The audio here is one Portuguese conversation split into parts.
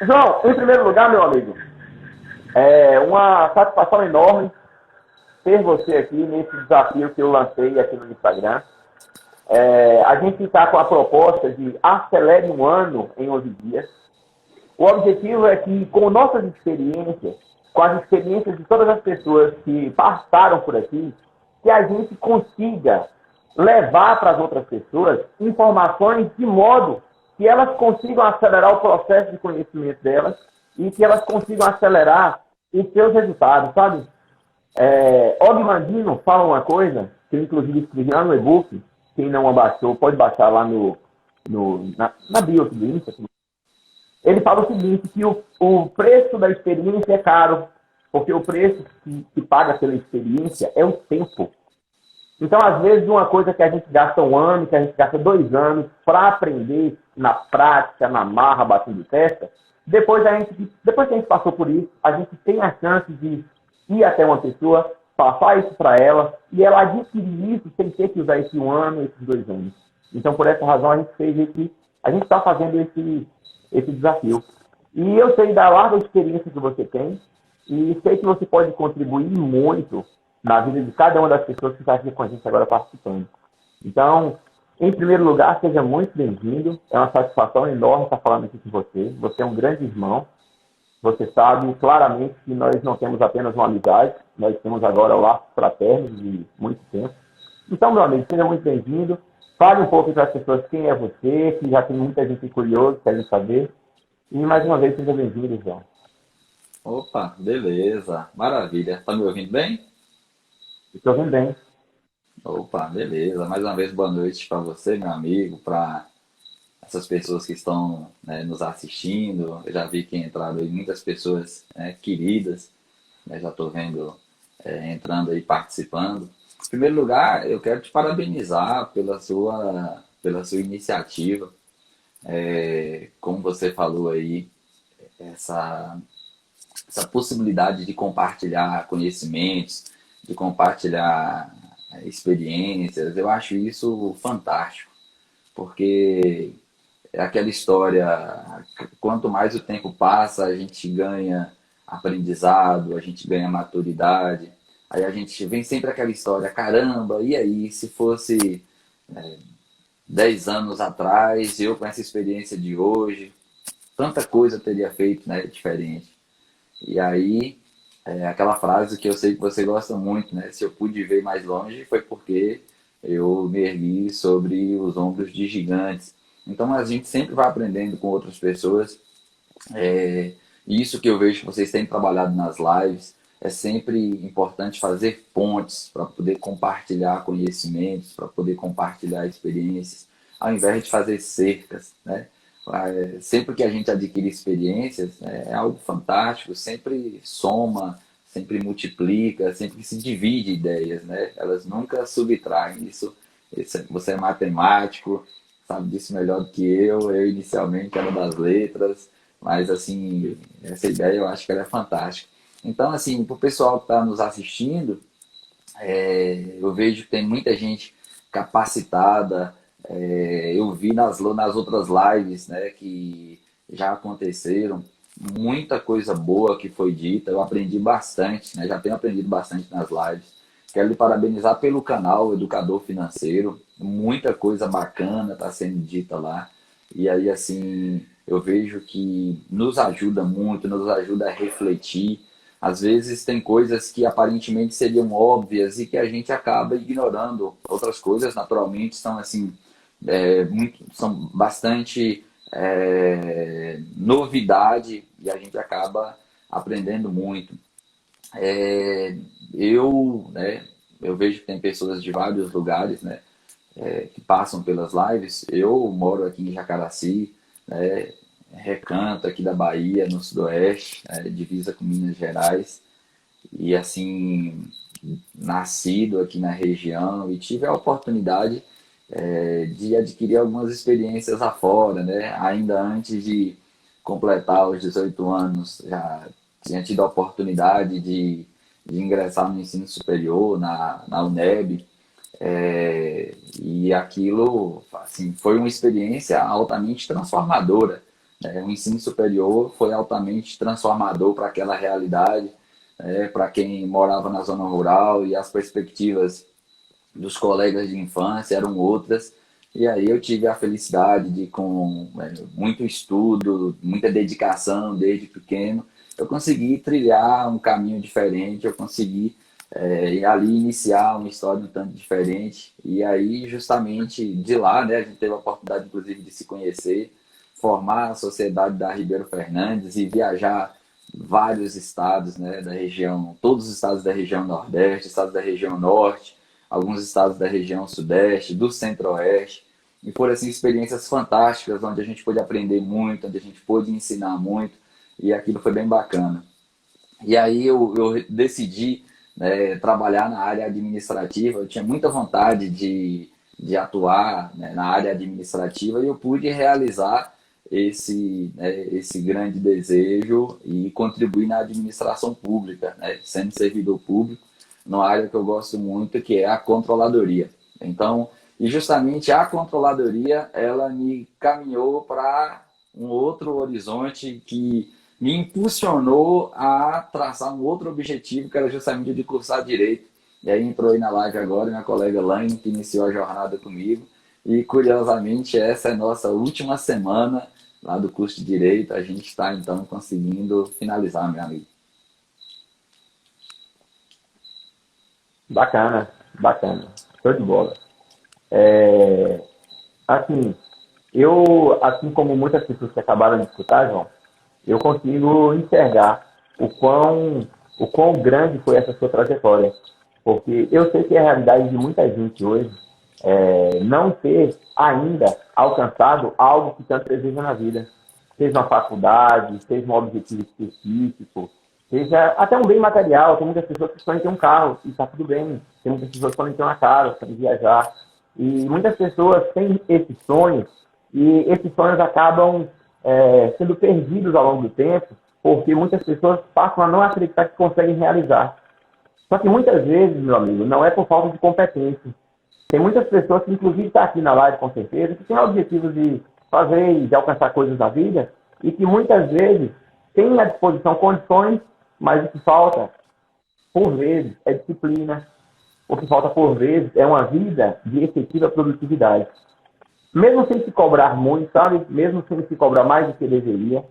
João, em primeiro lugar, meu amigo, é uma satisfação enorme ter você aqui nesse desafio que eu lancei aqui no Instagram. A gente está com a proposta de acelere um ano em 11 dias. O objetivo é que, com nossas experiências, com as experiências de todas as pessoas que passaram por aqui, que a gente consiga levar para as outras pessoas informações de modo que elas consigam acelerar o processo de conhecimento delas e que elas consigam acelerar os seus resultados, sabe? Og Mandino fala uma coisa, que eu inclusive escrevi lá no e-book, quem não abaixou pode baixar lá na bio do Insta. Ele fala o seguinte, que o preço da experiência é caro, porque o preço que paga pela experiência é o tempo. Então, às vezes, uma coisa que a gente gasta 1 ano, que a gente gasta 2 anos para aprender na prática, na marra, batendo testa, depois que a gente passou por isso, a gente tem a chance de ir até uma pessoa, passar isso para ela, e ela adquirir isso sem ter que usar esse 1 ano, esses 2 anos. Então, por essa razão, a gente está fazendo esse desafio. E eu sei da larga experiência que você tem, e sei que você pode contribuir muito na vida de cada uma das pessoas que está aqui com a gente agora participando. Então, em primeiro lugar, seja muito bem-vindo. É uma satisfação enorme estar falando aqui com você. Você é um grande irmão. Você sabe claramente que nós não temos apenas uma amizade, nós temos agora laços fraternos de muito tempo. Então, meu amigo, seja muito bem-vindo. Fale um pouco para as pessoas quem é você, que já tem muita gente curiosa, querendo saber. E, mais uma vez, seja bem-vindo, João. Opa, beleza, maravilha. Tá me ouvindo bem? Estou ouvindo bem. Opa, beleza. Mais uma vez, boa noite para você, meu amigo, para essas pessoas que estão, né, nos assistindo. Eu já vi que entraram aí muitas pessoas, né, queridas, né, já estou vendo, entrando aí, participando. Em primeiro lugar, eu quero te parabenizar pela sua iniciativa. Como você falou aí, essa, essa possibilidade de compartilhar conhecimentos, de compartilhar experiências, eu acho isso fantástico, porque é aquela história, quanto mais o tempo passa, a gente ganha aprendizado, a gente ganha maturidade, aí a gente vem sempre aquela história, caramba, e aí, se fosse 10 anos atrás, eu com essa experiência de hoje, tanta coisa eu teria feito, né, diferente. E aí, aquela frase que eu sei que você gosta muito, né? Se eu pude ver mais longe, foi porque eu me ergui sobre os ombros de gigantes. Então, a gente sempre vai aprendendo com outras pessoas. Isso que eu vejo que vocês têm trabalhado nas lives, é sempre importante fazer pontes para poder compartilhar conhecimentos, para poder compartilhar experiências, ao invés de fazer cercas, né? Sempre que a gente adquire experiências, né, é algo fantástico, sempre soma, sempre multiplica, sempre se divide ideias, né? Elas nunca subtraem. Você é matemático, sabe disso melhor do que eu. Eu inicialmente era das letras, mas assim, essa ideia eu acho que ela é fantástica. Então, assim, para o pessoal que está nos assistindo, eu vejo que tem muita gente capacitada. Eu vi nas outras lives, né, que já aconteceram, muita coisa boa que foi dita. Eu aprendi bastante, né, já tenho aprendido bastante nas lives. Quero lhe parabenizar pelo canal Educador Financeiro. Muita coisa bacana está sendo dita lá. E aí, assim, eu vejo que nos ajuda muito, nos ajuda a refletir. Às vezes tem coisas que aparentemente seriam óbvias e que a gente acaba ignorando. Outras coisas, naturalmente, são assim, são bastante novidade e a gente acaba aprendendo muito. Eu vejo que tem pessoas de vários lugares, né, que passam pelas lives. Eu moro aqui em Jacaraci, né, Recanto aqui da Bahia, no sudoeste, divisa com Minas Gerais, e assim, nascido aqui na região, e tive a oportunidade de adquirir algumas experiências afora, né? Ainda antes de completar os 18 anos, já tinha tido a oportunidade de ingressar no ensino superior, na UNEB, e aquilo, assim, foi uma experiência altamente transformadora, O ensino superior foi altamente transformador para aquela realidade, para quem morava na zona rural, e as perspectivas dos colegas de infância eram outras. E aí eu tive a felicidade de, com muito estudo, muita dedicação desde pequeno, eu consegui trilhar um caminho diferente, eu consegui ali iniciar uma história um tanto diferente. E aí, justamente de lá, né, a gente teve a oportunidade, inclusive, de se conhecer, formar a sociedade da Ribeiro Fernandes e viajar vários estados, né, da região, todos os estados da região Nordeste, estados da região Norte, alguns estados da região Sudeste, do Centro-Oeste. E foram assim, experiências fantásticas, onde a gente pôde aprender muito, onde a gente pôde ensinar muito, e aquilo foi bem bacana. E aí eu decidi, né, trabalhar na área administrativa. Eu tinha muita vontade de atuar, né, na área administrativa, e eu pude realizar esse grande desejo e contribuir na administração pública, né, sendo servidor público, numa área que eu gosto muito, que é a controladoria. Então, e justamente a controladoria, ela me caminhou para um outro horizonte que me impulsionou a traçar um outro objetivo, que era justamente de cursar Direito. E aí entrou aí na live agora minha colega Laine, que iniciou a jornada comigo. E, curiosamente, essa é a nossa última semana lá do curso de Direito. A gente está, então, conseguindo finalizar, meu amigo. Bacana, bacana. Show de bola. Assim, assim como muitas pessoas que acabaram de escutar, João, eu consigo enxergar o quão grande foi essa sua trajetória. Porque eu sei que é a realidade de muita gente hoje não ter ainda alcançado algo que tanto deseja na vida. Seja uma faculdade, seja um objetivo específico, seja até um bem material. Tem muitas pessoas que sonham em ter um carro, e está tudo bem. Tem muitas pessoas que sonham em ter uma casa, para viajar. E muitas pessoas têm esses sonhos, e esses sonhos acabam sendo perdidos ao longo do tempo, porque muitas pessoas passam a não acreditar que conseguem realizar. Só que muitas vezes, meu amigo, não é por falta de competência. Tem muitas pessoas que, inclusive, estão aqui na live com certeza, que têm objetivos de fazer e de alcançar coisas na vida, e que muitas vezes têm à disposição condições, mas o que falta, por vezes, é disciplina. O que falta, por vezes, é uma vida de efetiva produtividade. Mesmo sem se cobrar muito, sabe? Mesmo sem se cobrar mais do que deveria.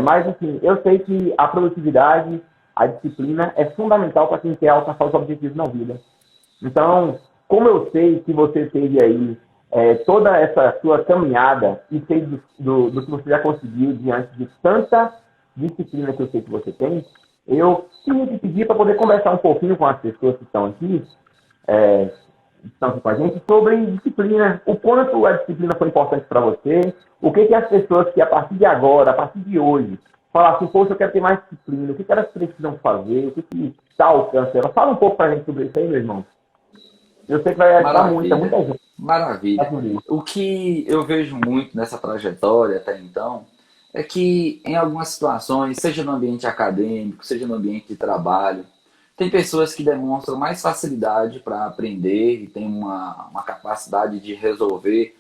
Mas, assim, eu sei que a produtividade, a disciplina é fundamental para quem quer alcançar os objetivos na vida. Então, como eu sei que você teve aí toda essa sua caminhada e sei do que você já conseguiu diante de tanta disciplina que eu sei que você tem, eu queria te pedir para poder conversar um pouquinho com as pessoas que estão aqui com a gente sobre disciplina, o quanto a disciplina foi importante para você, o que as pessoas que a partir de agora, a partir de hoje, falar assim, poxa, eu quero ter mais disciplina, o que elas precisam fazer, o que está ao alcance dela. Fala um pouco para a gente sobre isso aí, meu irmão. Eu sei que vai ajudar Maravilha, muita gente. maravilha. O que eu vejo muito nessa trajetória até então é que, em algumas situações, seja no ambiente acadêmico, seja no ambiente de trabalho, tem pessoas que demonstram mais facilidade para aprender e têm uma capacidade de resolver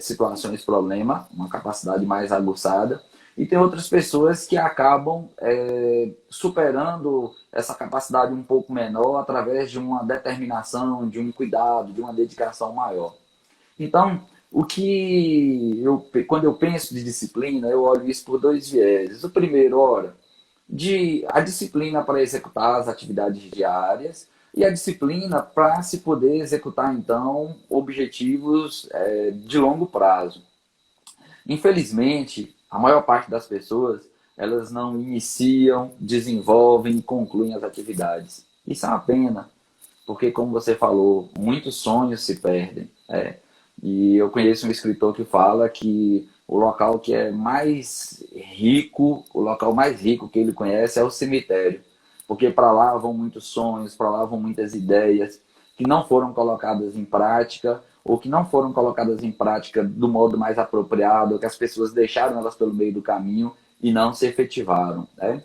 situações, problema, uma capacidade mais aguçada. E tem outras pessoas que acabam superando essa capacidade um pouco menor através de uma determinação, de um cuidado, de uma dedicação maior. Então, quando eu penso de disciplina, eu olho isso por dois vieses. O primeiro, ora, a disciplina para executar as atividades diárias e a disciplina para se poder executar, então, objetivos de longo prazo. Infelizmente, a maior parte das pessoas, elas não iniciam, desenvolvem e concluem as atividades. Isso é uma pena, porque, como você falou, muitos sonhos se perdem. E eu conheço um escritor que fala que o local que é mais rico, o local mais rico que ele conhece é o cemitério. Porque para lá vão muitos sonhos, para lá vão muitas ideias que não foram colocadas em prática, ou que não foram colocadas em prática do modo mais apropriado, ou que as pessoas deixaram elas pelo meio do caminho e não se efetivaram. Né?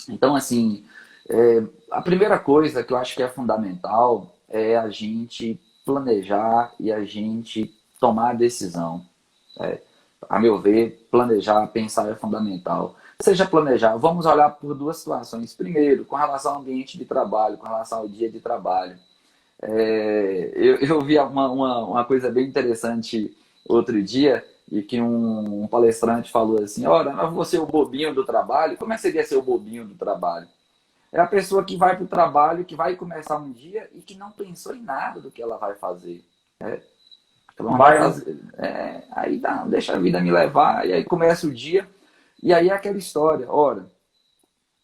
Então, assim, a primeira coisa que eu acho que é fundamental é a gente planejar e a gente tomar a decisão. a meu ver, planejar, pensar é fundamental. Seja planejar, vamos olhar por duas situações. Primeiro, com relação ao ambiente de trabalho, com relação ao dia de trabalho. Eu vi uma coisa bem interessante outro dia, e que um palestrante falou assim: ora, mas você é o bobinho do trabalho? Como é que seria ser o bobinho do trabalho? É a pessoa que vai para o trabalho, que vai começar um dia e que não pensou em nada do que ela vai fazer. Né? Ela não vai Vai, né? fazer. Aí dá, deixa a vida me levar, e aí começa o dia, e aí é aquela história: ora,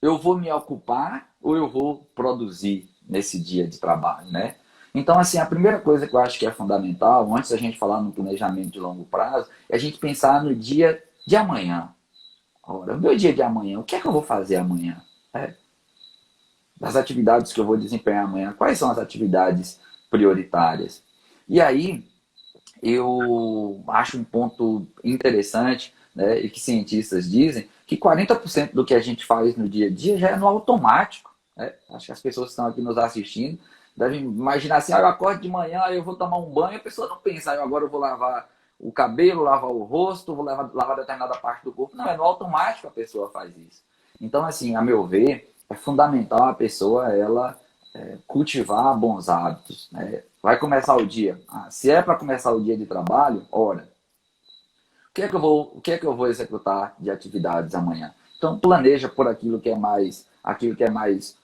eu vou me ocupar ou eu vou produzir nesse dia de trabalho, né? Então, assim, a primeira coisa que eu acho que é fundamental, antes da gente falar no planejamento de longo prazo, é a gente pensar no dia de amanhã. Ora, o meu dia de amanhã, o que é que eu vou fazer amanhã? Das atividades que eu vou desempenhar amanhã, quais são as atividades prioritárias? E aí, eu acho um ponto interessante, né, e que cientistas dizem que 40% do que a gente faz no dia a dia já é no automático. Né? Acho que as pessoas que estão aqui nos assistindo devem imaginar assim: eu acordo de manhã, eu vou tomar um banho, a pessoa não pensa: agora eu vou lavar o cabelo, lavar o rosto, vou lavar determinada parte do corpo. Não, é no automático a pessoa faz isso. Então, assim, a meu ver, é fundamental a pessoa cultivar bons hábitos. Né? Vai começar o dia. Se é para começar o dia de trabalho, ora, o que é que eu vou executar de atividades amanhã? Então planeja por aquilo que é mais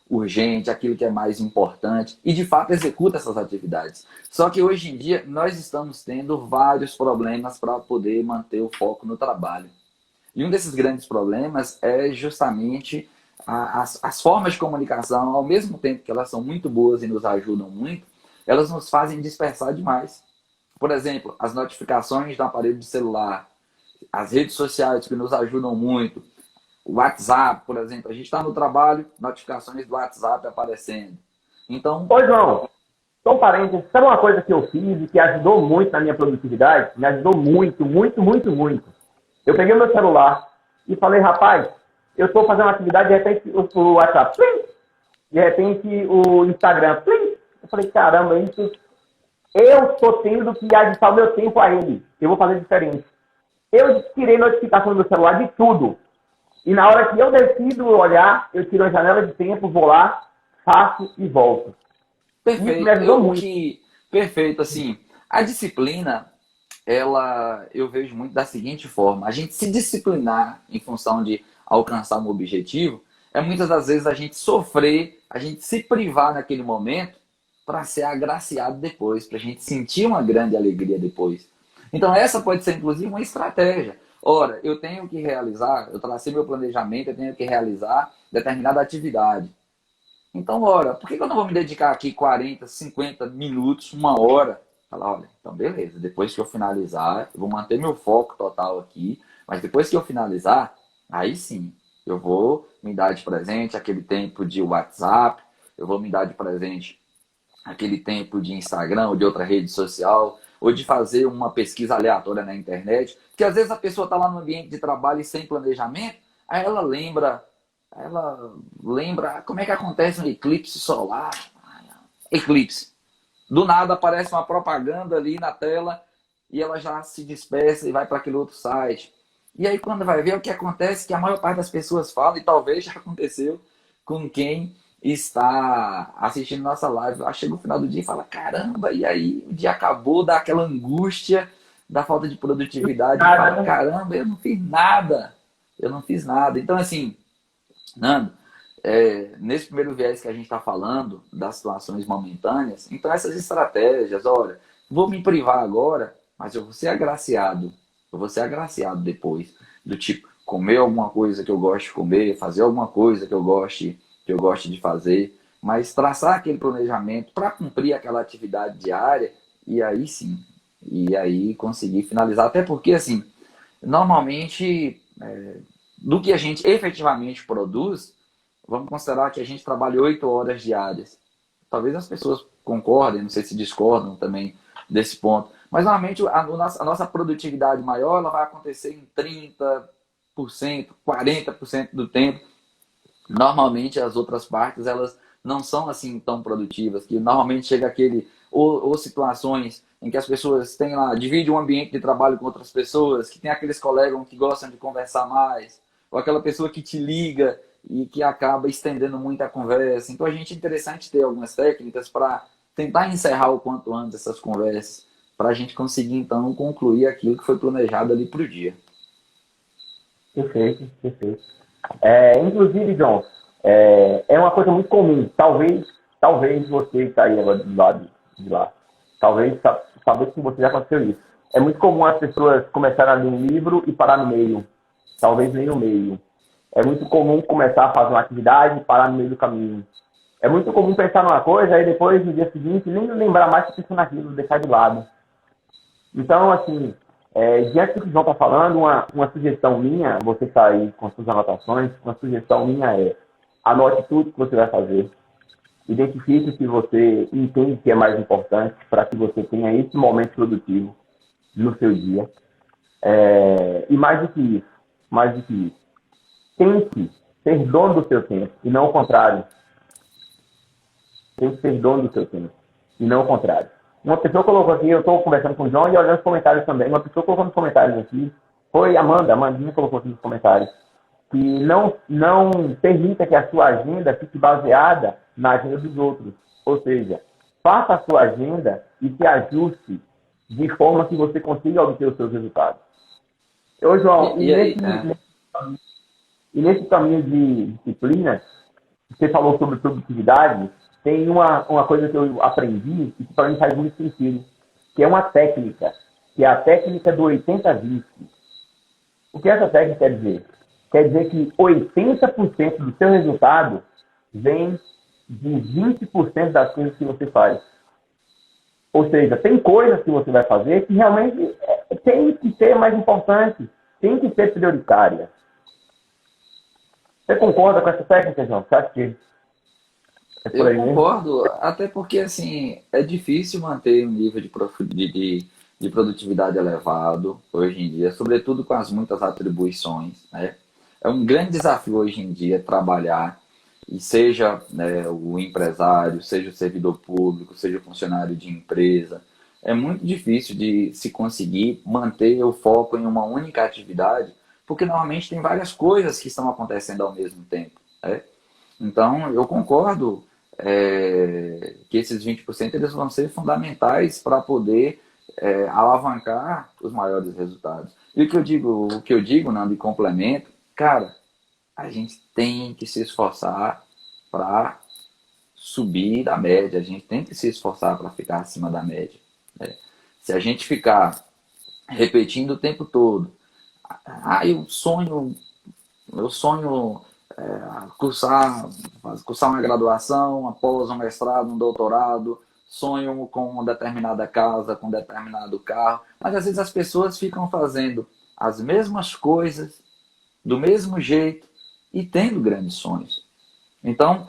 urgente, aquilo que é mais importante e de fato executa essas atividades. Só que hoje em dia nós estamos tendo vários problemas para poder manter o foco no trabalho. E um desses grandes problemas é justamente as formas de comunicação, ao mesmo tempo que elas são muito boas e nos ajudam muito, elas nos fazem dispersar demais. Por exemplo, as notificações do aparelho de celular, as redes sociais que nos ajudam muito, o WhatsApp, por exemplo, a gente está no trabalho, notificações do WhatsApp aparecendo. Então, Ô, João, só um parênteses. Sabe uma coisa que eu fiz e que ajudou muito na minha produtividade? Me ajudou muito, muito, muito, muito. Eu peguei o meu celular e falei: rapaz, eu estou fazendo uma atividade, de repente o WhatsApp, plim, de repente o Instagram, plim. Eu falei: caramba, isso eu estou tendo que adicionar o meu tempo a ele. Eu vou fazer diferente. Eu tirei notificação do meu celular de tudo. E na hora que eu decido olhar, eu tiro a janela de tempo, vou lá, faço e volto. Isso me perfeito. ajudou muito. Perfeito, assim, a disciplina, eu vejo muito da seguinte forma: a gente se disciplinar em função de alcançar um objetivo, é muitas das vezes a gente sofrer, a gente se privar naquele momento para ser agraciado depois, para a gente sentir uma grande alegria depois. Então essa pode ser inclusive uma estratégia. Ora, eu tenho que realizar, eu tracei meu planejamento, eu tenho que realizar determinada atividade. Então, ora, por que eu não vou me dedicar aqui 40, 50 minutos, uma hora? Falar: olha, então beleza, depois que eu finalizar, eu vou manter meu foco total aqui, mas depois que eu finalizar, aí sim, eu vou me dar de presente aquele tempo de WhatsApp, eu vou me dar de presente aquele tempo de Instagram ou de outra rede social, ou de fazer uma pesquisa aleatória na internet, que às vezes a pessoa está lá no ambiente de trabalho e sem planejamento, aí ela lembra como é que acontece um eclipse solar. Eclipse. Do nada aparece uma propaganda ali na tela e ela já se dispersa e vai para aquele outro site. E aí quando vai ver, o que acontece é que a maior parte das pessoas fala, e talvez já aconteceu com quem está assistindo nossa live, chega no final do dia e fala: caramba, e aí o dia acabou, dá aquela angústia da falta de produtividade e fala: Nada, caramba, eu não fiz nada, eu não fiz nada. Então, assim, Nando, nesse primeiro viés que a gente está falando, das situações momentâneas, então essas estratégias: olha, vou me privar agora, mas eu vou ser agraciado, eu vou ser agraciado depois, do tipo, comer alguma coisa que eu gosto de comer, fazer alguma coisa que eu goste de fazer, mas traçar aquele planejamento para cumprir aquela atividade diária, e aí sim, e aí conseguir finalizar, até porque, assim, normalmente, do que a gente efetivamente produz, vamos considerar que a gente trabalha 8 horas diárias. Talvez as pessoas concordem, não sei se discordam também desse ponto, mas normalmente a nossa produtividade maior ela vai acontecer em 30%, 40% do tempo. Normalmente as outras partes elas não são assim tão produtivas, que normalmente chega aquele ou situações em que as pessoas têm lá, dividem um ambiente de trabalho com outras pessoas, que tem aqueles colegas que gostam de conversar mais, ou aquela pessoa que te liga e que acaba estendendo muito a conversa. Então, a gente é interessante ter algumas técnicas para tentar encerrar o quanto antes essas conversas, para a gente conseguir, então, concluir aquilo que foi planejado ali para o dia. Perfeito, perfeito. Inclusive, John, é uma coisa muito comum. Talvez você que está aí agora do lado de lá, talvez com você já aconteceu isso. É muito comum as pessoas começarem a ler um livro e parar no meio. Talvez nem no meio. É muito comum começar a fazer uma atividade e parar no meio do caminho. É muito comum pensar numa coisa e depois, no dia seguinte, nem lembrar mais que pensou naquilo, deixar de lado. Então, assim, diante do que o João está falando, uma sugestão minha, você está aí com suas anotações, uma sugestão minha anote tudo que você vai fazer, identifique o que você entende que é mais importante para que você tenha esse momento produtivo no seu dia. E mais do que isso, tente ser dono do seu tempo e não o contrário. Tem que ser dono do seu tempo e não o contrário. Uma pessoa colocou aqui, eu estou conversando com o João e olhando os comentários também. Uma pessoa colocou nos comentários aqui, foi Amandinha colocou aqui nos comentários, que não permita que a sua agenda fique baseada na agenda dos outros. Ou seja, faça a sua agenda e se ajuste de forma que você consiga obter os seus resultados. Ô, João, nesse caminho de disciplina, você falou sobre produtividade, tem uma coisa que eu aprendi e que para mim faz muito sentido, que é uma técnica, que é a técnica do 80-20. O que essa técnica quer dizer? Quer dizer que 80% do seu resultado vem de 20% das coisas que você faz. Ou seja, tem coisas que você vai fazer que realmente tem que ser mais importante, tem que ser prioritária. Você concorda com essa técnica, João? Você acha que é por Eu aí mesmo? concordo, até porque assim, é difícil manter um nível de produtividade elevado hoje em dia, sobretudo com as muitas atribuições, né? É um grande desafio hoje em dia trabalhar, e seja, né, o empresário, seja o servidor público, seja o funcionário de empresa, é muito difícil de se conseguir manter o foco em uma única atividade, porque normalmente tem várias coisas que estão acontecendo ao mesmo tempo, né? Então, eu concordo que esses 20% eles vão ser fundamentais para poder alavancar os maiores resultados. E o que eu digo, Nando, e complemento, cara, a gente tem que se esforçar para subir da média, a gente tem que se esforçar para ficar acima da média, né? Se a gente ficar repetindo o tempo todo, eu sonho cursar, cursar uma graduação, após um mestrado, um doutorado, sonham com uma determinada casa, com um determinado carro, mas às vezes as pessoas ficam fazendo as mesmas coisas, do mesmo jeito, e tendo grandes sonhos. Então,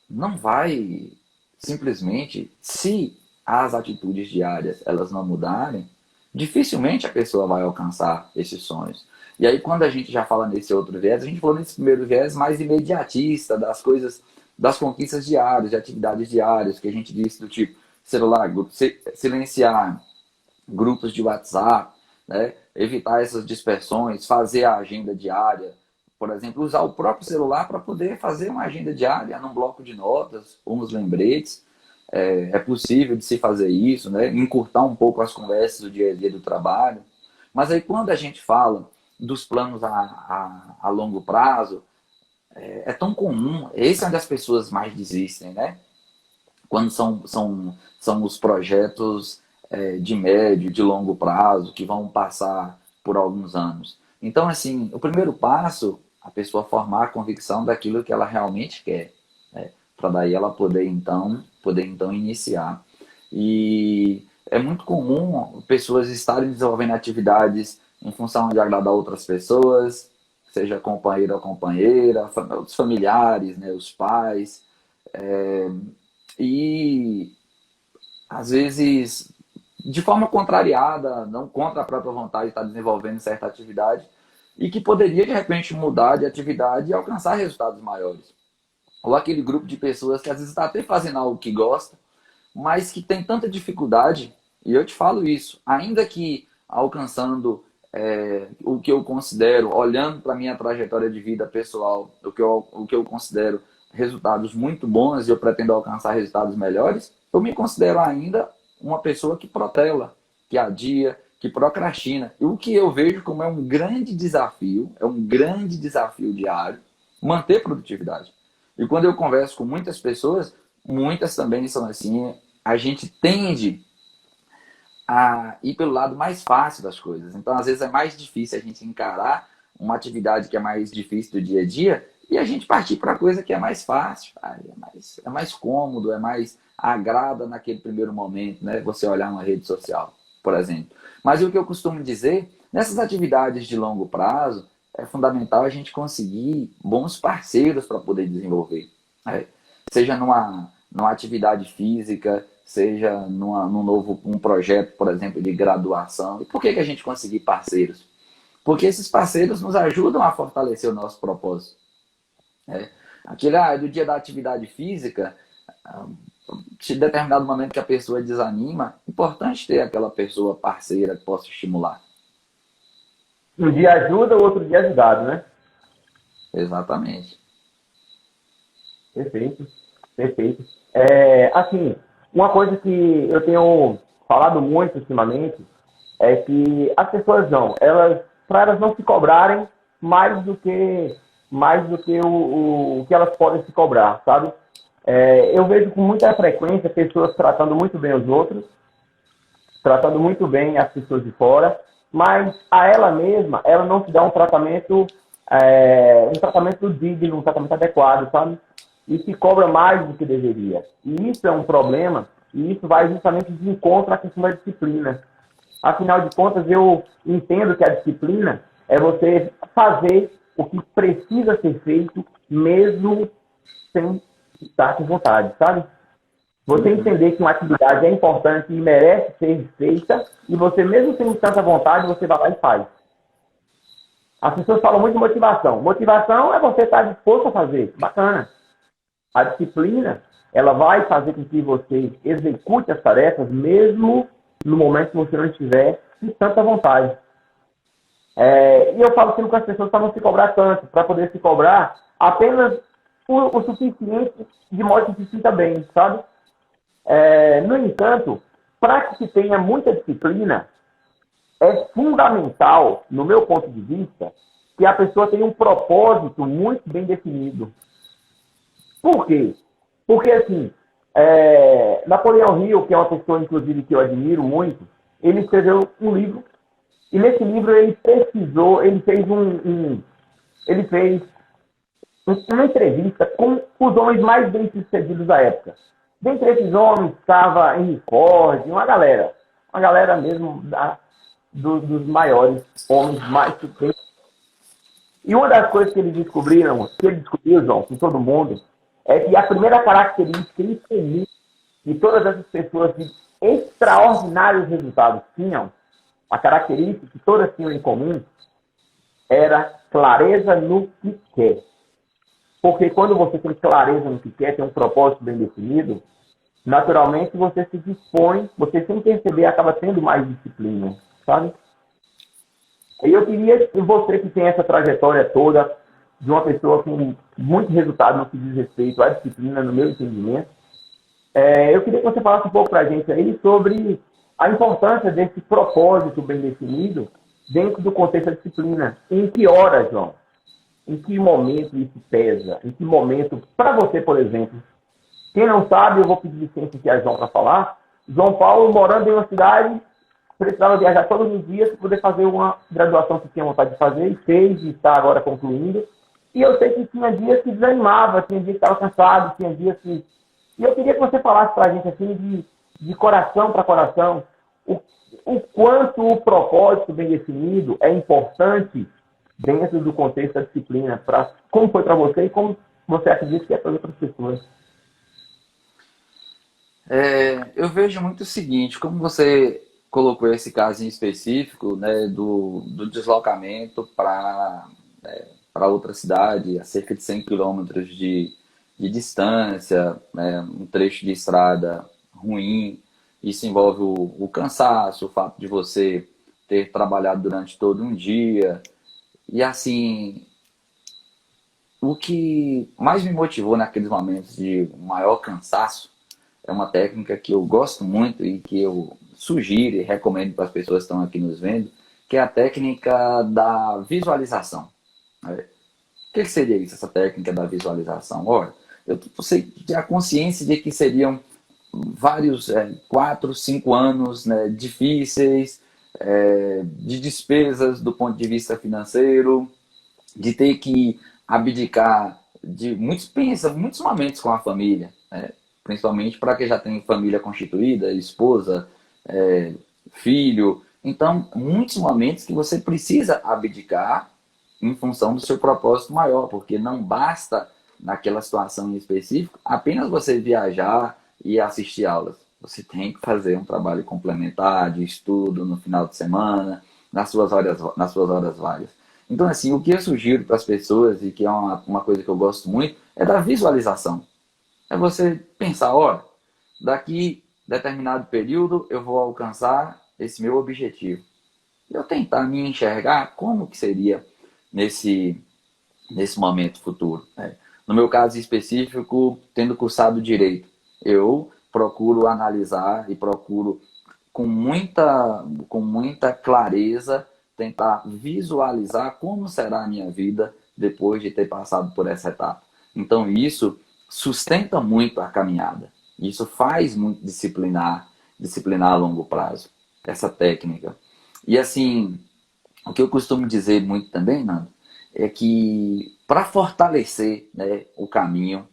não vai simplesmente, se as atitudes diárias elas não mudarem, dificilmente a pessoa vai alcançar esses sonhos. E aí, quando a gente já fala nesse outro viés, a gente falou nesse primeiro viés mais imediatista, das coisas, das conquistas diárias, de atividades diárias, que a gente disse do tipo celular, silenciar grupos de WhatsApp, né? Evitar essas dispersões, fazer a agenda diária, por exemplo, usar o próprio celular para poder fazer uma agenda diária num bloco de notas, ou uns lembretes. É possível de se fazer isso, né? Encurtar um pouco as conversas do dia a dia do trabalho. Mas aí quando a gente fala dos planos a longo prazo, é tão comum, esse é onde as pessoas mais desistem, né? Quando são os projetos de médio, de longo prazo, que vão passar por alguns anos. Então, assim, o primeiro passo, a pessoa formar a convicção daquilo que ela realmente quer, né? Para daí ela poder então iniciar. E é muito comum pessoas estarem desenvolvendo atividades em função de agradar outras pessoas, seja companheiro ou companheira, os familiares, né, os pais, e às vezes de forma contrariada, não contra a própria vontade de estar desenvolvendo certa atividade, e que poderia de repente mudar de atividade e alcançar resultados maiores. Ou aquele grupo de pessoas que às vezes está até fazendo algo que gosta, mas que tem tanta dificuldade, e eu te falo isso, ainda que alcançando o que eu considero, olhando para a minha trajetória de vida pessoal, o que eu considero resultados muito bons e eu pretendo alcançar resultados melhores, eu me considero ainda uma pessoa que protela, que adia, que procrastina. E o que eu vejo como é um grande desafio diário, manter produtividade. E quando eu converso com muitas pessoas, muitas também são assim, a gente tende a ir pelo lado mais fácil das coisas. Então, às vezes, é mais difícil a gente encarar uma atividade que é mais difícil do dia a dia e a gente partir para a coisa que é mais fácil, é mais cômodo, é mais agrada naquele primeiro momento, né? Você olhar uma rede social, por exemplo. Mas o que eu costumo dizer, nessas atividades de longo prazo, é fundamental a gente conseguir bons parceiros para poder desenvolver. Né? Seja numa atividade física, seja um projeto, por exemplo, de graduação. E por que a gente conseguir parceiros? Porque esses parceiros nos ajudam a fortalecer o nosso propósito. Né? Do dia da atividade física, em determinado momento que a pessoa desanima, é importante ter aquela pessoa parceira que possa estimular. Um dia ajuda, o outro dia ajudado, né? Exatamente. Perfeito, perfeito. Assim, uma coisa que eu tenho falado muito ultimamente é que as pessoas não, para elas não se cobrarem mais do que o que elas podem se cobrar, sabe? Eu vejo com muita frequência pessoas tratando muito bem os outros, tratando muito bem as pessoas de fora, mas a ela mesma, ela não se dá um tratamento digno, um tratamento adequado, sabe? E se cobra mais do que deveria. E isso é um problema, e isso vai justamente de encontro à questão da disciplina. Afinal de contas, eu entendo que a disciplina é você fazer o que precisa ser feito, mesmo sem estar com vontade, sabe? Você entender que uma atividade é importante e merece ser feita, e você, mesmo sem tanta vontade, você vai lá e faz. As pessoas falam muito de motivação. Motivação é você estar disposto a fazer. Bacana. A disciplina, ela vai fazer com que você execute as tarefas, mesmo no momento que você não estiver com tanta vontade. E eu falo sempre com as pessoas para não se cobrar tanto, para poder se cobrar apenas o suficiente de modo que se sinta bem, sabe? No entanto, para que se tenha muita disciplina, é fundamental, no meu ponto de vista, que a pessoa tenha um propósito muito bem definido. Por quê? Porque, assim, Napoleão Hill, que é uma pessoa, inclusive, que eu admiro muito, ele escreveu um livro, e nesse livro ele pesquisou, ele fez uma entrevista com os homens mais bem-sucedidos da época. Dentre esses homens estava Henry Ford, uma galera mesmo dos maiores homens mais sucedidos. E uma das coisas que ele descobriu, João, com todo mundo, é que a primeira característica incomum que todas essas pessoas de extraordinários resultados tinham, a característica que todas tinham em comum, era clareza no que quer. Porque quando você tem clareza no que quer, tem um propósito bem definido, naturalmente você se dispõe, você sem perceber acaba tendo mais disciplina, sabe? E eu queria que você que tem essa trajetória toda de uma pessoa com muito resultado no que diz respeito à disciplina, no meu entendimento, eu queria que você falasse um pouco para a gente aí sobre a importância desse propósito bem definido dentro do contexto da disciplina. Em que hora, João? Em que momento isso pesa? Em que momento, para você, por exemplo, quem não sabe, eu vou pedir licença aqui a João para falar. João Paulo, morando em uma cidade, precisava viajar todos os dias para poder fazer uma graduação que tinha vontade de fazer, e fez, e está agora concluindo. E eu sei que tinha dias que desanimava, tinha dias que estava cansado, tinha dias que... E eu queria que você falasse para a gente, assim, de coração para coração, o quanto o propósito bem definido é importante dentro do contexto da disciplina, como foi para você e como você acredita que é para outras pessoas. Eu vejo muito o seguinte, como você colocou esse caso em específico, né, do deslocamento para outra cidade, a cerca de 100 quilômetros de distância, né, um trecho de estrada ruim. Isso envolve o cansaço, o fato de você ter trabalhado durante todo um dia. E assim, o que mais me motivou naqueles momentos de maior cansaço é uma técnica que eu gosto muito e que eu sugiro e recomendo para as pessoas que estão aqui nos vendo, que é a técnica da visualização. Né? O que seria isso, essa técnica da visualização? Ora, eu sei ter a consciência de que seriam vários, 4, 5 anos, né, difíceis, de despesas do ponto de vista financeiro, de ter que abdicar de muitos momentos com a família, né? Principalmente para quem já tem família constituída, esposa, filho. Então, muitos momentos que você precisa abdicar em função do seu propósito maior, porque não basta, naquela situação em específico, apenas você viajar e assistir aulas. Você tem que fazer um trabalho complementar de estudo no final de semana, nas suas horas vagas. Então, assim, o que eu sugiro para as pessoas, e que é uma coisa que eu gosto muito, é da visualização. É você pensar, olha, daqui determinado período eu vou alcançar esse meu objetivo. E eu tentar me enxergar como que seria nesse, nesse momento futuro. Né? No meu caso específico, tendo cursado Direito, eu procuro analisar e procuro com muita clareza tentar visualizar como será a minha vida depois de ter passado por essa etapa. Então isso sustenta muito a caminhada. Isso faz muito disciplinar a longo prazo, essa técnica. E assim, o que eu costumo dizer muito também, Nando, é que para fortalecer, né, o caminho,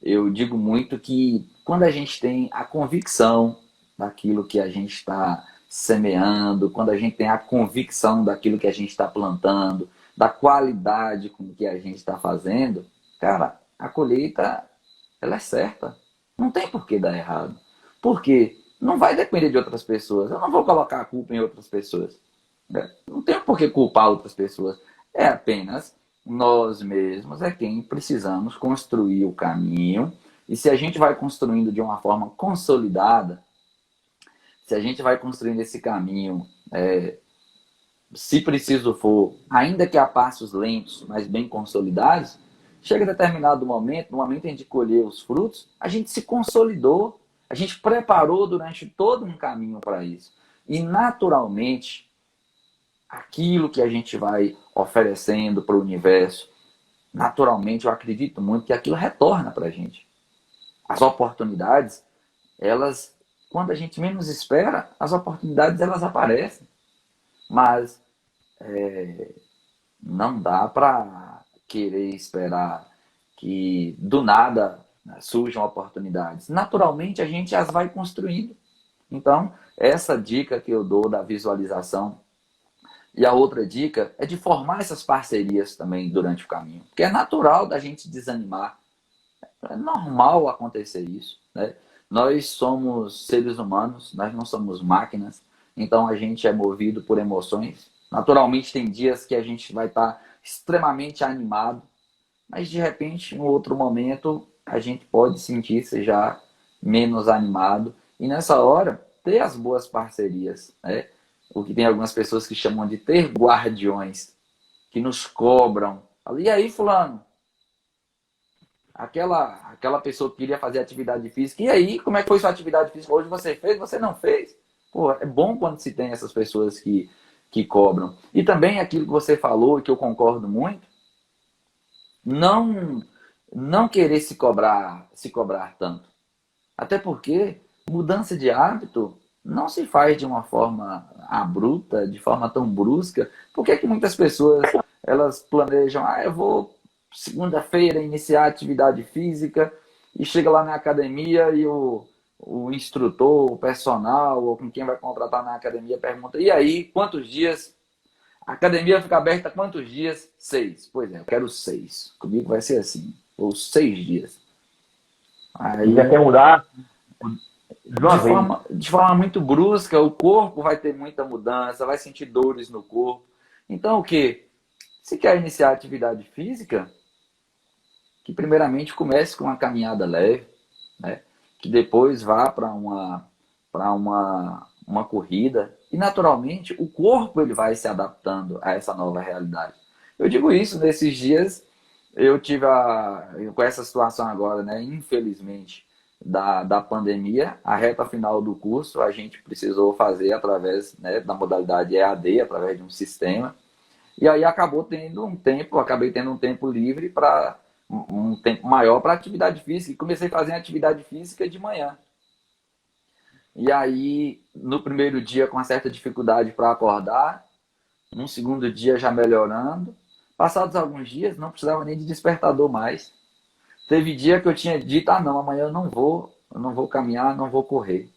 eu digo muito que quando a gente tem a convicção daquilo que a gente está semeando, quando a gente tem a convicção daquilo que a gente está plantando, da qualidade com que a gente está fazendo, cara, a colheita, ela é certa. Não tem por que dar errado. Por quê? Não vai depender de outras pessoas. Eu não vou colocar a culpa em outras pessoas. Né? Não tem por que culpar outras pessoas. É apenas nós mesmos é quem precisamos construir o caminho. E se a gente vai construindo de uma forma consolidada, se a gente vai construindo esse caminho, se preciso for, ainda que a passos lentos, mas bem consolidados, chega a determinado momento, no momento em de colher os frutos, a gente se consolidou, a gente preparou durante todo um caminho para isso. E naturalmente, aquilo que a gente vai oferecendo para o universo, naturalmente eu acredito muito que aquilo retorna para a gente. As oportunidades, elas, quando a gente menos espera, as oportunidades elas aparecem. Mas não dá para querer esperar que do nada, né, surjam oportunidades. Naturalmente a gente as vai construindo. Então, essa dica que eu dou da visualização. E a outra dica é de formar essas parcerias também durante o caminho. Porque é natural da gente desanimar. É normal acontecer isso. Né? Nós somos seres humanos, nós não somos máquinas. Então a gente é movido por emoções. Naturalmente tem dias que a gente vai estar extremamente animado. Mas de repente, em outro momento, a gente pode sentir-se já menos animado. E nessa hora, ter as boas parcerias. Né? O que tem algumas pessoas que chamam de ter guardiões, que nos cobram. E aí, fulano, aquela pessoa que queria fazer atividade física, e aí, como é que foi sua atividade física? Hoje você fez, você não fez? Pô, é bom quando se tem essas pessoas que cobram. E também aquilo que você falou, e que eu concordo muito, não, não querer se cobrar tanto. Até porque mudança de hábito não se faz de uma forma abrupta, de forma tão brusca. Por que que muitas pessoas elas planejam, eu vou segunda-feira iniciar atividade física e chega lá na academia e o instrutor, o personal ou com quem vai contratar na academia pergunta, e aí, quantos dias? A academia fica aberta quantos dias? 6. Pois é, eu quero 6. Comigo vai ser assim, ou 6 dias. E já Aí quer mudar de de uma vez. forma, de forma muito brusca, o corpo vai ter muita mudança, vai sentir dores no corpo. Então, o que? Se quer iniciar atividade física, que primeiramente comece com uma caminhada leve, né? que depois vá para uma corrida. E, naturalmente, o corpo ele vai se adaptando a essa nova realidade. Eu digo isso, nesses dias eu tive com essa situação agora, né, infelizmente, da pandemia, a reta final do curso a gente precisou fazer através, né, da modalidade EAD, através de um sistema. E aí acabei tendo um tempo livre para um tempo maior para atividade física. E comecei a fazer atividade física de manhã. E aí, no primeiro dia, com uma certa dificuldade para acordar, no segundo dia já melhorando. Passados alguns dias, não precisava nem de despertador mais. Teve dia que eu tinha dito, não, amanhã eu não vou caminhar, não vou correr.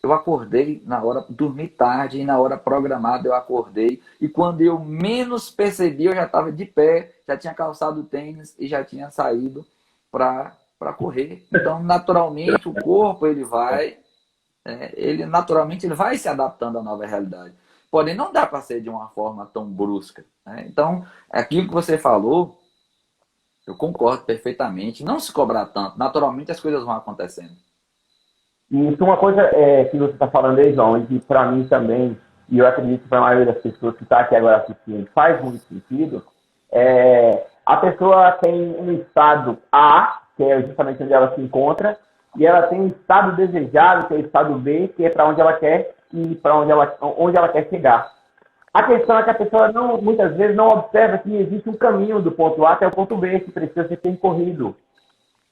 Eu acordei na hora, dormi tarde e na hora programada eu acordei. E quando eu menos percebi, eu já estava de pé, já tinha calçado o tênis e já tinha saído para correr. Então, naturalmente, o corpo naturalmente ele vai se adaptando à nova realidade. Porém, não dá para ser de uma forma tão brusca, né? Então, aquilo que você falou, eu concordo perfeitamente. Não se cobrar tanto. Naturalmente, as coisas vão acontecendo. Isso, uma coisa que você está falando aí, João, e que para mim também, e eu acredito que para a maioria das pessoas que está aqui agora assistindo, faz muito sentido, a pessoa tem um estado A, que é justamente onde ela se encontra, e ela tem um estado desejado, que é o estado B, que é para onde ela quer ir, para onde ela quer chegar. A questão é que a pessoa muitas vezes não observa que existe um caminho do ponto A até o ponto B, que precisa ser percorrido.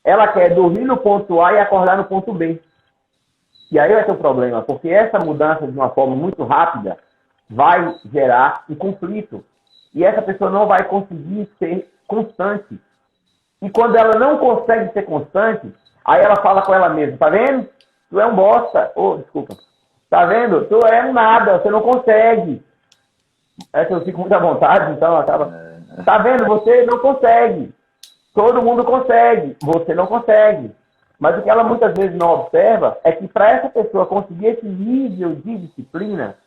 Ela quer dormir no ponto A e acordar no ponto B. E aí vai ter um problema, porque essa mudança de uma forma muito rápida vai gerar um conflito. E essa pessoa não vai conseguir ser constante. E quando ela não consegue ser constante, aí ela fala com ela mesma, tá vendo? Tu é um bosta. Desculpa. Tá vendo? Tu é um nada, você não consegue. Essa eu fico muito à vontade, então acaba. Tá vendo? Você não consegue. Todo mundo consegue. Você não consegue. Mas o que ela muitas vezes não observa é que para essa pessoa conseguir esse nível de disciplina,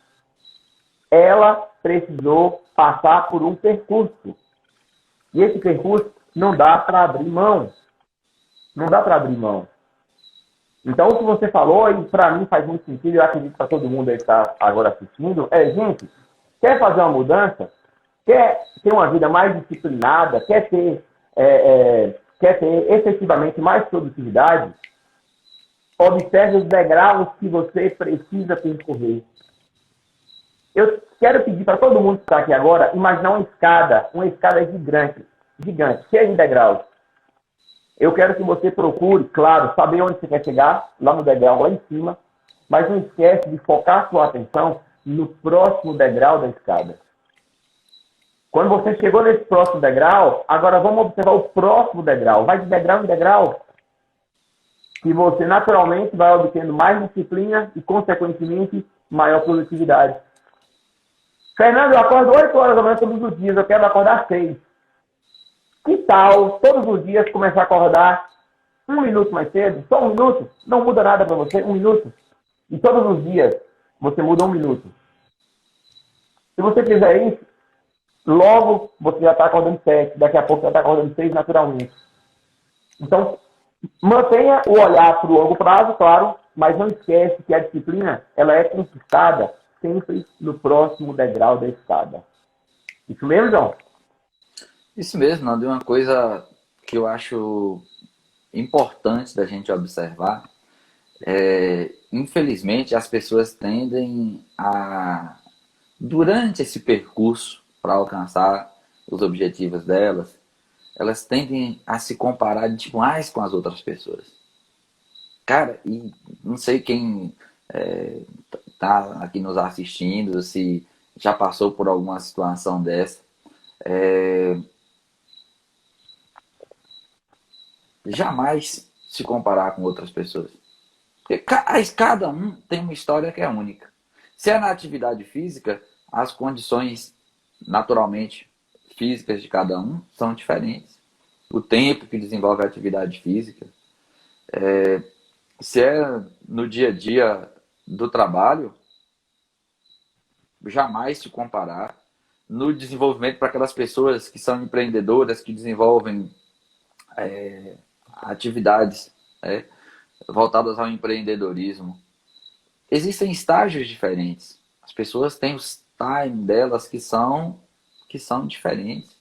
ela precisou passar por um percurso. E esse percurso não dá para abrir mão. Não dá para abrir mão. Então, o que você falou, e para mim faz muito sentido, eu acredito para todo mundo aí que está agora assistindo, gente, quer fazer uma mudança? Quer ter uma vida mais disciplinada? Quer ter efetivamente mais produtividade? Observe os degraus que você precisa percorrer. Eu quero pedir para todo mundo que está aqui agora, imaginar uma escada gigante, cheia de degraus. Eu quero que você procure, claro, saber onde você quer chegar, lá no degrau, lá em cima, mas não esquece de focar sua atenção no próximo degrau da escada. Quando você chegou nesse próximo degrau, agora vamos observar o próximo degrau. Vai de degrau em degrau, que você naturalmente vai obtendo mais disciplina e, consequentemente, maior produtividade. Fernando, eu acordo 8 horas da manhã todos os dias, eu quero acordar às 6. Que tal, todos os dias, começar a acordar 1 minuto mais cedo? Só 1 minuto? Não muda nada para você, 1 minuto. E todos os dias, você muda 1 minuto. Se você fizer isso, logo você já está acordando 7. Daqui a pouco você já está acordando 6 naturalmente. Então, mantenha o olhar para o longo prazo, claro, mas não esquece que a disciplina ela é conquistada sempre no próximo degrau da escada. Isso mesmo, João? Isso mesmo, Nando. Uma coisa que eu acho importante da gente observar infelizmente, as pessoas tendem a, durante esse percurso para alcançar os objetivos delas, elas tendem a se comparar demais com as outras pessoas. Cara, e não sei quem tá aqui nos assistindo, se já passou por alguma situação dessa. Jamais se comparar com outras pessoas. Porque cada um tem uma história que é única. Se é na atividade física, as condições naturalmente físicas de cada um são diferentes. O tempo que desenvolve a atividade física. Se é no dia a dia do trabalho, jamais se comparar. No desenvolvimento para aquelas pessoas que são empreendedoras, que desenvolvem atividades né, voltadas ao empreendedorismo, existem estágios diferentes. As pessoas têm os time delas que são diferentes.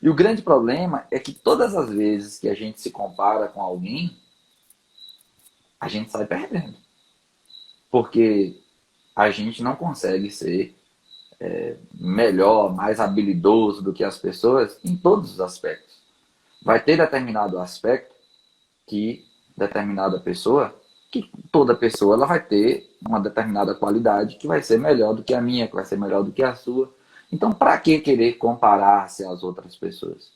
E o grande problema é que todas as vezes que a gente se compara com alguém, a gente sai perdendo. Porque a gente não consegue ser melhor, mais habilidoso do que as pessoas em todos os aspectos. Vai ter determinado aspecto que determinada pessoa, que toda pessoa ela vai ter uma determinada qualidade que vai ser melhor do que a minha, que vai ser melhor do que a sua. Então, para que querer comparar-se às outras pessoas?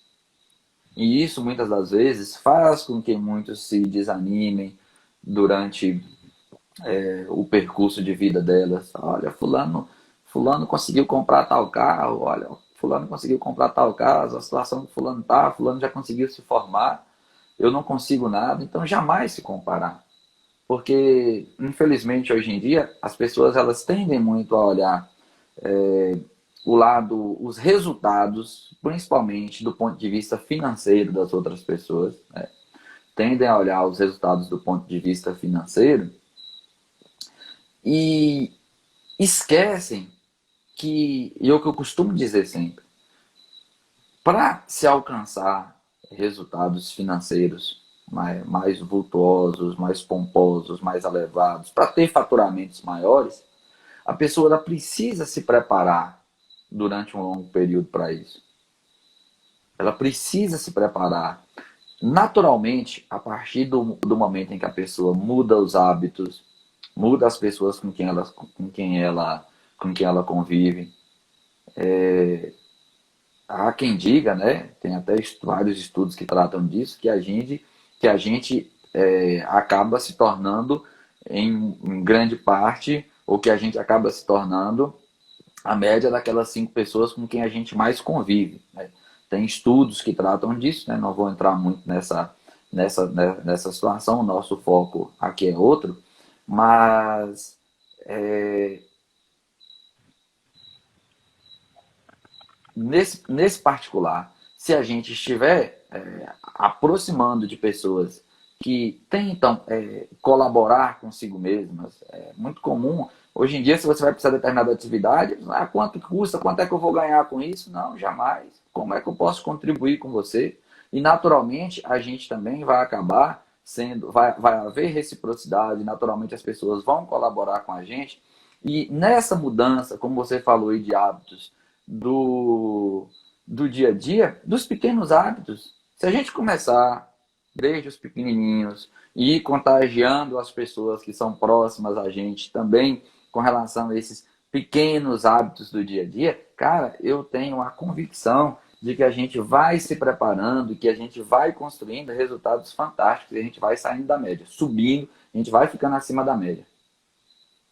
E isso, muitas das vezes, faz com que muitos se desanimem durante o percurso de vida delas. Olha, fulano conseguiu comprar tal carro, olha, fulano conseguiu comprar tal casa, a situação que fulano tá, fulano já conseguiu se formar, eu não consigo nada, então jamais se comparar. Porque, infelizmente, hoje em dia, as pessoas elas tendem muito a olhar o lado, os resultados, principalmente do ponto de vista financeiro das outras pessoas, né? Tendem a olhar os resultados do ponto de vista financeiro e esquecem e é o que eu costumo dizer sempre, para se alcançar resultados financeiros mais vultuosos, mais pomposos, mais elevados, para ter faturamentos maiores, a pessoa ela precisa se preparar durante um longo período para isso. Ela precisa se preparar. Naturalmente, a partir do momento em que a pessoa muda os hábitos, muda as pessoas com quem ela convive. Há quem diga, né? Tem até vários estudos que tratam disso, que a gente acaba se tornando em grande parte, ou que a gente acaba se tornando a média daquelas 5 pessoas com quem a gente mais convive, né? Tem estudos que tratam disso, né? Não vou entrar muito nessa situação, o nosso foco aqui é outro, mas nesse particular, se a gente estiver aproximando de pessoas que tentam colaborar consigo mesmas, é muito comum. Hoje em dia, se você vai precisar de determinada atividade, quanto custa, quanto é que eu vou ganhar com isso? Não, jamais. Como é que eu posso contribuir com você? E naturalmente, a gente também vai acabar vai haver reciprocidade, naturalmente as pessoas vão colaborar com a gente. E nessa mudança, como você falou aí, de hábitos, do dia a dia, dos pequenos hábitos. Se a gente começar desde os pequenininhos e ir contagiando as pessoas que são próximas a gente também com relação a esses pequenos hábitos do dia a dia, cara, eu tenho a convicção de que a gente vai se preparando, que a gente vai construindo resultados fantásticos e a gente vai saindo da média, subindo, a gente vai ficando acima da média.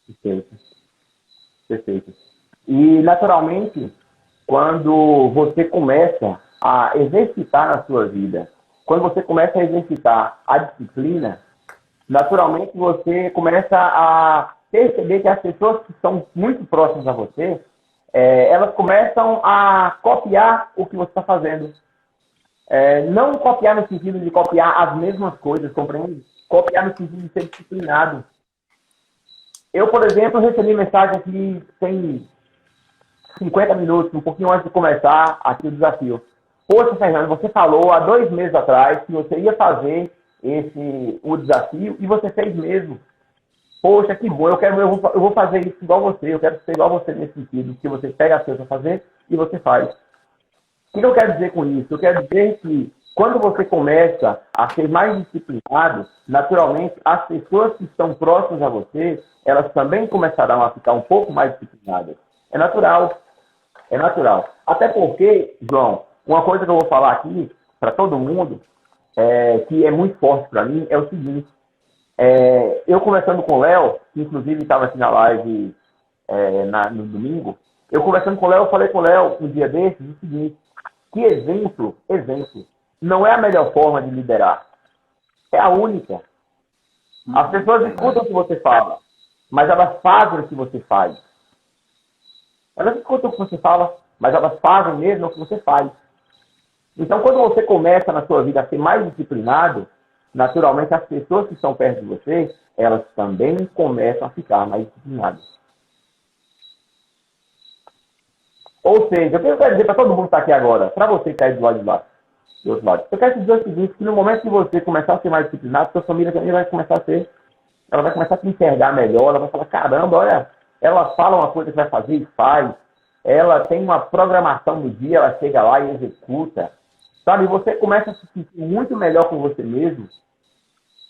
Perfeito. Perfeito. E, naturalmente, quando você começa a exercitar na sua vida, quando você começa a exercitar a disciplina, naturalmente você começa a perceber que as pessoas que estão muito próximas a você, elas começam a copiar o que você está fazendo. Não copiar no sentido de copiar as mesmas coisas, compreende? Copiar no sentido de ser disciplinado. Eu, por exemplo, recebi mensagem aqui tem 50 minutos, um pouquinho antes de começar aqui o desafio. Poxa, Fernando, você falou há 2 meses atrás que você ia fazer o desafio e você fez mesmo. Poxa, que bom, eu vou fazer isso igual você, eu quero ser igual você nesse sentido, que você pega as coisas para fazer e você faz. O que eu quero dizer com isso? Eu quero dizer que quando você começa a ser mais disciplinado, naturalmente as pessoas que estão próximas a você, elas também começarão a ficar um pouco mais disciplinadas. É natural. É natural. Até porque, João, uma coisa que eu vou falar aqui para todo mundo, que é muito forte para mim, é o seguinte. Eu conversando com o Léo, que inclusive estava aqui na live no domingo, eu conversando com o Léo, eu falei com o Léo um dia desses o seguinte, que exemplo, não é a melhor forma de liderar. É a única. As pessoas escutam o que você fala, mas elas fazem o que você faz. Elas escutam o que você fala, mas elas fazem mesmo o que você faz. Então, quando você começa na sua vida a ser mais disciplinado, naturalmente as pessoas que estão perto de você, elas também começam a ficar mais disciplinadas. Ou seja, o que eu quero dizer para todo mundo que está aqui agora, para você que está aí do lado de lá, do outro lado, eu quero te dizer o seguinte, que no momento que você começar a ser mais disciplinado, sua família também vai começar a ser, ela vai começar a te enxergar melhor, ela vai falar, caramba, olha, ela fala uma coisa que vai fazer e faz, ela tem uma programação no dia, ela chega lá e executa, sabe? Você começa a se sentir muito melhor com você mesmo.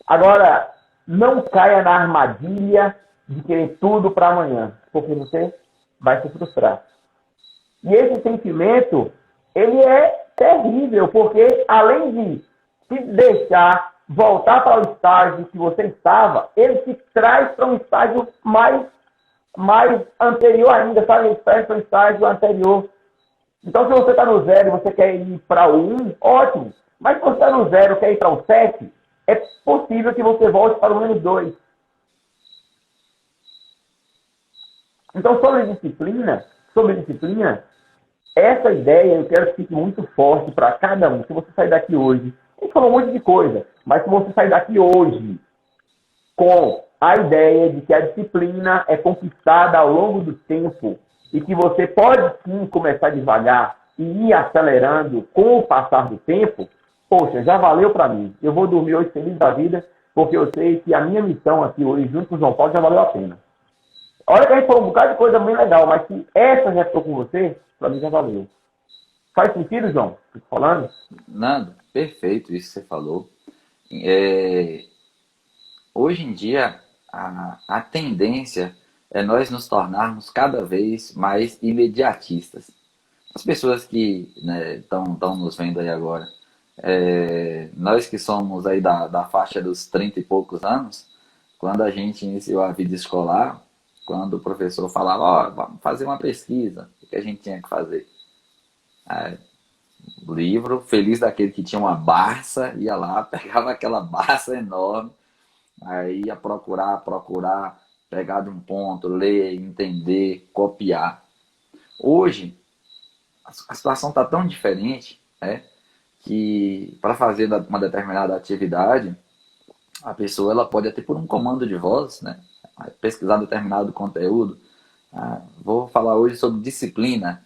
Agora, não caia na armadilha de querer tudo para amanhã, porque você vai se frustrar. E esse sentimento, ele é terrível, porque além de te deixar voltar para o estágio que você estava, ele te traz para um estágio mais anterior ainda, sabe? Ele traz para um estágio anterior. Então, se você está no 0 e você quer ir para o 1, ótimo. Mas se você está no 0 e quer ir para o 7, é possível que você volte para o -2. Então, sobre disciplina, essa ideia eu quero que fique muito forte para cada um. Se você sair daqui hoje, a gente falou um monte de coisa, mas se você sair daqui hoje com a ideia de que a disciplina é conquistada ao longo do tempo e que você pode sim começar devagar e ir acelerando com o passar do tempo, poxa, já valeu para mim. Eu vou dormir hoje feliz da vida, porque eu sei que a minha missão aqui hoje, junto com o João Paulo, já valeu a pena. Olha que a gente falou um bocado de coisa bem legal, mas se essa já ficou com você, para mim já valeu. Faz sentido, João? Estou falando? Nando, perfeito isso que você falou. Hoje em dia, a tendência é nós nos tornarmos cada vez mais imediatistas. As pessoas que estão nos vendo aí agora, nós que somos aí da faixa dos 30 e poucos anos, quando a gente iniciou a vida escolar, quando o professor falava, ó, vamos fazer uma pesquisa, o que a gente tinha que fazer? O livro, feliz daquele que tinha uma Barça, ia lá, pegava aquela Barça enorme, aí ia procurar, pegar de um ponto, ler, entender, copiar. Hoje, a situação está tão diferente, né, que para fazer uma determinada atividade, a pessoa ela pode até por um comando de voz, né, pesquisar determinado conteúdo. Vou falar hoje sobre disciplina,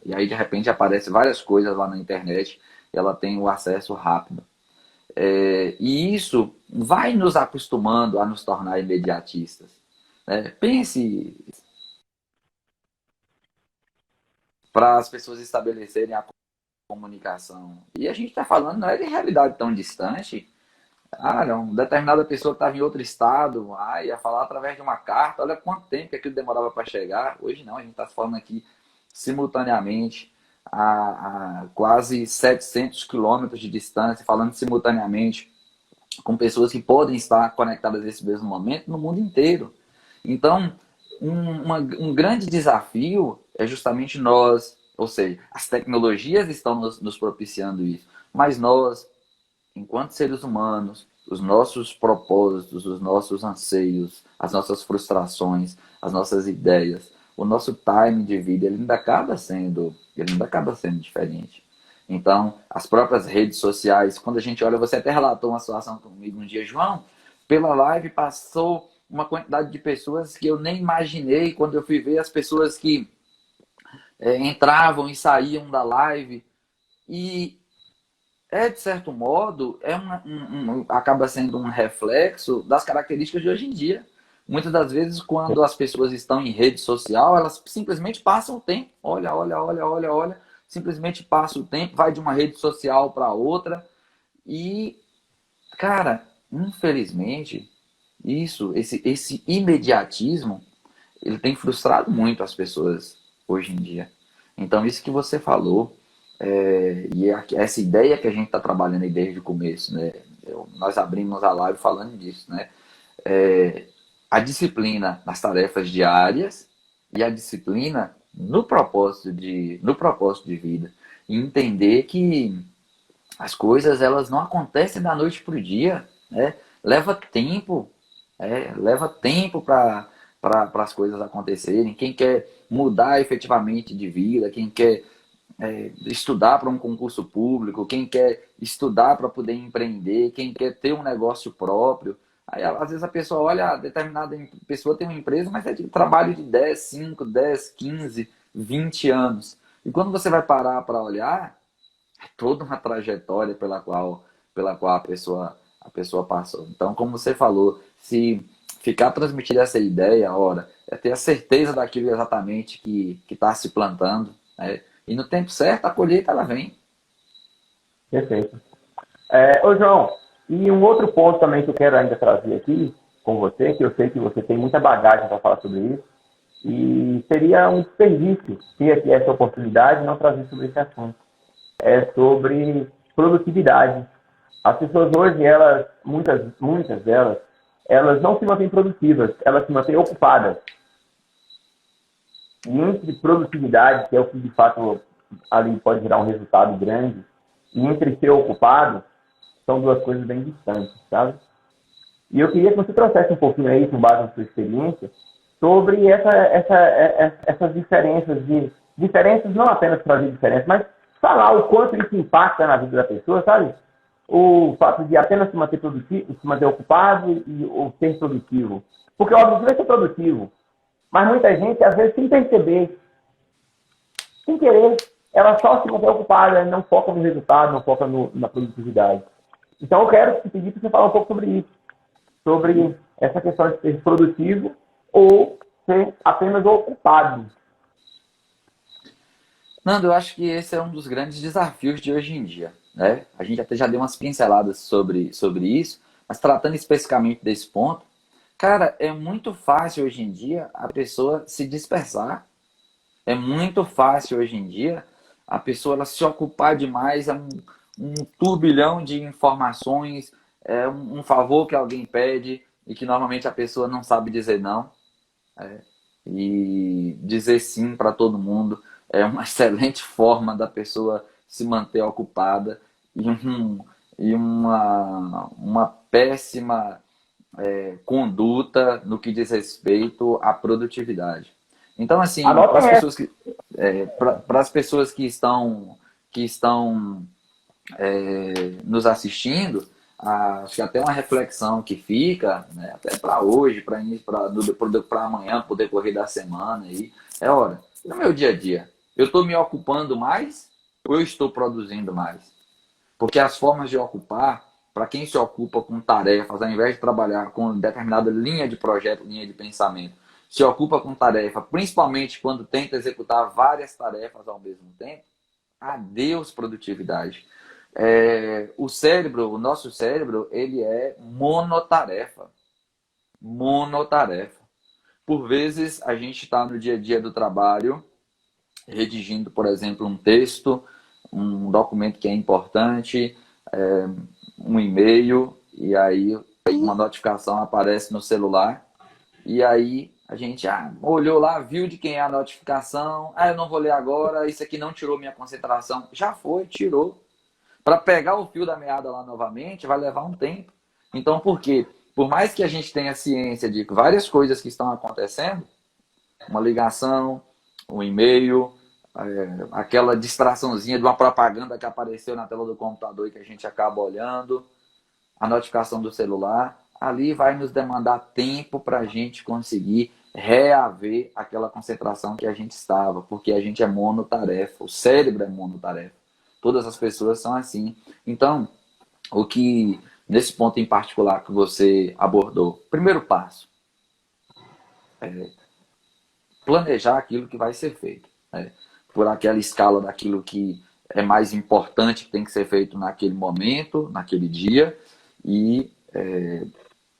e aí de repente aparece várias coisas lá na internet, e ela tem o acesso rápido. E isso vai nos acostumando a nos tornar imediatistas. Pense para as pessoas estabelecerem a comunicação. E a gente está falando, não é de realidade tão distante. Não, determinada pessoa que estava em outro estado, ia falar através de uma carta, olha quanto tempo que aquilo demorava para chegar. Hoje não, a gente está falando aqui simultaneamente, a quase 700 quilômetros de distância, falando simultaneamente com pessoas que podem estar conectadas nesse mesmo momento no mundo inteiro. Então, um grande desafio é justamente nós, ou seja, as tecnologias estão nos propiciando isso, mas nós, enquanto seres humanos, os nossos propósitos, os nossos anseios, as nossas frustrações, as nossas ideias, o nosso time de vida, ele ainda acaba sendo diferente. Então, as próprias redes sociais, quando a gente olha, você até relatou uma situação comigo um dia, João, pela live passou uma quantidade de pessoas que eu nem imaginei quando eu fui ver as pessoas que entravam e saíam da live. E de certo modo, acaba sendo um reflexo das características de hoje em dia. Muitas das vezes, quando as pessoas estão em rede social, elas simplesmente passam o tempo. Olha, simplesmente passa o tempo, vai de uma rede social para outra. E, cara, infelizmente, esse imediatismo, ele tem frustrado muito as pessoas hoje em dia. Então, isso que você falou, e essa ideia que a gente está trabalhando aí desde o começo, né? Nós abrimos a live falando disso, né? A disciplina nas tarefas diárias e a disciplina no propósito de vida. E entender que as coisas elas não acontecem da noite para o dia, né? Leva tempo para as coisas acontecerem. Quem quer mudar efetivamente de vida, quem quer estudar para um concurso público, quem quer estudar para poder empreender, quem quer ter um negócio próprio. Aí, às vezes, a pessoa olha, determinada pessoa tem uma empresa, mas é de trabalho de 10, 5, 10, 15, 20 anos. E quando você vai parar para olhar, é toda uma trajetória pela qual a pessoa passou. Então, como você falou, se ficar transmitindo essa ideia, ora, é ter a certeza daquilo exatamente que está se plantando, né? E no tempo certo, a colheita ela vem. Perfeito. Ô, João, e um outro ponto também que eu quero ainda trazer aqui com você, que eu sei que você tem muita bagagem para falar sobre isso, e seria um desperdício ter aqui essa oportunidade e não trazer sobre esse assunto. É sobre produtividade. As pessoas hoje, muitas delas, elas não se mantêm produtivas, elas se mantêm ocupadas. E entre produtividade, que é o que de fato ali pode gerar um resultado grande, e entre ser ocupado, são duas coisas bem distantes, sabe? E eu queria que você trouxesse um pouquinho aí, com base na sua experiência, sobre essas diferenças, não apenas trazer diferenças, mas falar o quanto isso impacta na vida da pessoa, sabe? O fato de apenas se manter produtivo, se manter ocupado ou ser produtivo. Porque, óbvio, você vai ser produtivo, mas muita gente, às vezes, sem perceber, sem querer, ela só se mantém ocupada, não foca no resultado, não foca na produtividade. Então, eu quero te pedir para você falar um pouco sobre isso, sobre essa questão de ser produtivo ou ser apenas ocupado. Nando, eu acho que esse é um dos grandes desafios de hoje em dia, né? A gente até já deu umas pinceladas sobre isso, mas tratando especificamente desse ponto, cara, é muito fácil hoje em dia a pessoa se dispersar. É muito fácil hoje em dia a pessoa ela se ocupar demais, é um turbilhão de informações, é um favor que alguém pede e que normalmente a pessoa não sabe dizer não. E dizer sim para todo mundo é uma excelente forma da pessoa se manter ocupada e uma péssima conduta no que diz respeito à produtividade. Então, assim, para Anota as essa. pessoas que estão nos assistindo, acho que até uma reflexão que fica, né, até para hoje, para amanhã, para o decorrer da semana, aí, hora, no meu dia a dia, eu estou me ocupando mais ou eu estou produzindo mais? Porque as formas de ocupar, para quem se ocupa com tarefas, ao invés de trabalhar com determinada linha de projeto, linha de pensamento, se ocupa com tarefa, principalmente quando tenta executar várias tarefas ao mesmo tempo, adeus produtividade. O nosso cérebro, ele é monotarefa. Monotarefa. Por vezes, a gente está no dia a dia do trabalho, redigindo, por exemplo, um texto, um documento que é importante, um e-mail, e aí uma notificação aparece no celular, e aí a gente olhou lá, viu de quem é a notificação, eu não vou ler agora, isso aqui não tirou minha concentração. Já foi, tirou. Para pegar o fio da meada lá novamente, vai levar um tempo. Então, por quê? Por mais que a gente tenha ciência de várias coisas que estão acontecendo, uma ligação, um e-mail, aquela distraçãozinha de uma propaganda que apareceu na tela do computador e que a gente acaba olhando, a notificação do celular, ali vai nos demandar tempo para a gente conseguir reaver aquela concentração que a gente estava, porque a gente é monotarefa, o cérebro é monotarefa. Todas as pessoas são assim. Então, o que, nesse ponto em particular que você abordou, primeiro passo, planejar aquilo que vai ser feito, né? Por aquela escala daquilo que é mais importante, que tem que ser feito naquele momento, naquele dia, e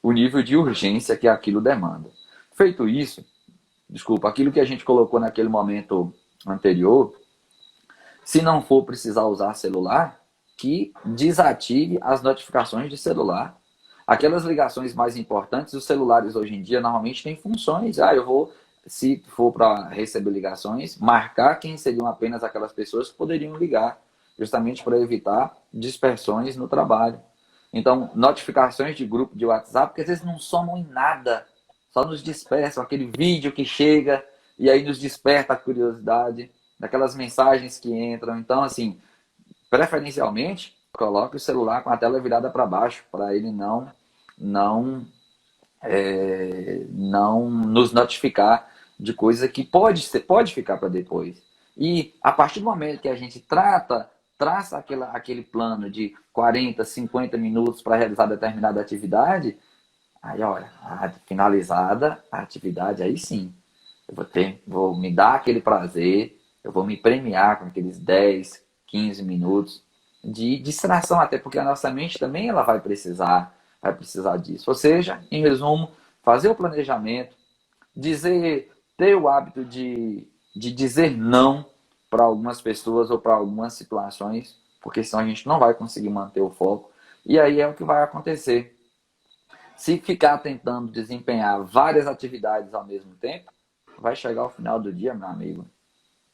o nível de urgência que aquilo demanda. Feito isso, desculpa, aquilo que a gente colocou naquele momento anterior, se não for precisar usar celular, que desative as notificações de celular. Aquelas ligações mais importantes, os celulares hoje em dia normalmente têm funções. Eu vou, se for para receber ligações, marcar quem seriam apenas aquelas pessoas que poderiam ligar, justamente para evitar dispersões no trabalho. Então, notificações de grupo de WhatsApp, que às vezes não somam em nada, só nos dispersam, aquele vídeo que chega e aí nos desperta a curiosidade. daquelas mensagens que entram. Então, assim, preferencialmente, coloque o celular com a tela virada para baixo, para ele não, não nos notificar de coisa que pode ficar para depois. E a partir do momento que a gente traça aquele plano de 40, 50 minutos para realizar determinada atividade, aí, olha, finalizada a atividade, aí sim, vou me dar aquele prazer, eu vou me premiar com aqueles 10, 15 minutos de distração, até porque a nossa mente também ela vai precisar disso. Ou seja, em resumo, fazer o planejamento, ter o hábito de dizer não para algumas pessoas ou para algumas situações, porque senão a gente não vai conseguir manter o foco. E aí é o que vai acontecer. Se ficar tentando desempenhar várias atividades ao mesmo tempo, vai chegar ao final do dia, meu amigo,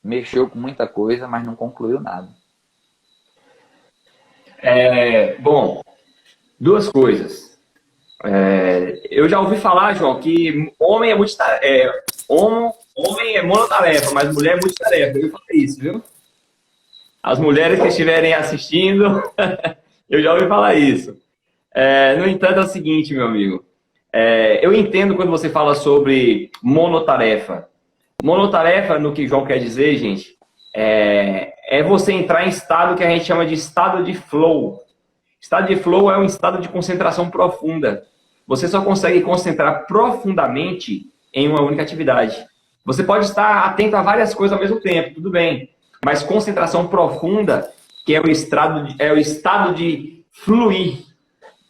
mexeu com muita coisa, mas não concluiu nada. Bom, duas coisas. Eu já ouvi falar, João, que homem homem é monotarefa, mas mulher é multitarefa. Eu falei isso, viu? As mulheres que estiverem assistindo, eu já ouvi falar isso. No entanto, é o seguinte, meu amigo. Eu entendo quando você fala sobre monotarefa. Monotarefa, no que João quer dizer, gente, é você entrar em estado que a gente chama de estado de flow. Estado de flow é um estado de concentração profunda. Você só consegue concentrar profundamente em uma única atividade. Você pode estar atento a várias coisas ao mesmo tempo, tudo bem. Mas concentração profunda, que é o estado de fluir,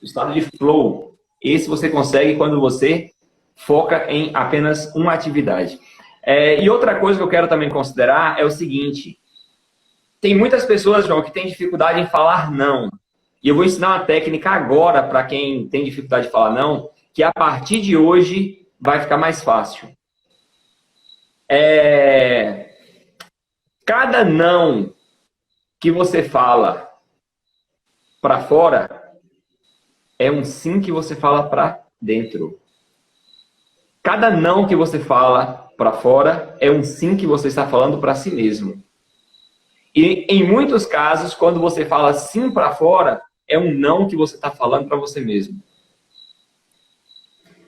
o estado de flow. Esse você consegue quando você foca em apenas uma atividade. E outra coisa que eu quero também considerar é o seguinte. Tem muitas pessoas, João, que têm dificuldade em falar não. E eu vou ensinar uma técnica agora para quem tem dificuldade de falar não, que a partir de hoje vai ficar mais fácil. Cada não que você fala para fora é um sim que você fala para dentro. Cada não que você fala para fora é um sim que você está falando para si mesmo. E em muitos casos, quando você fala sim para fora, é um não que você está falando para você mesmo.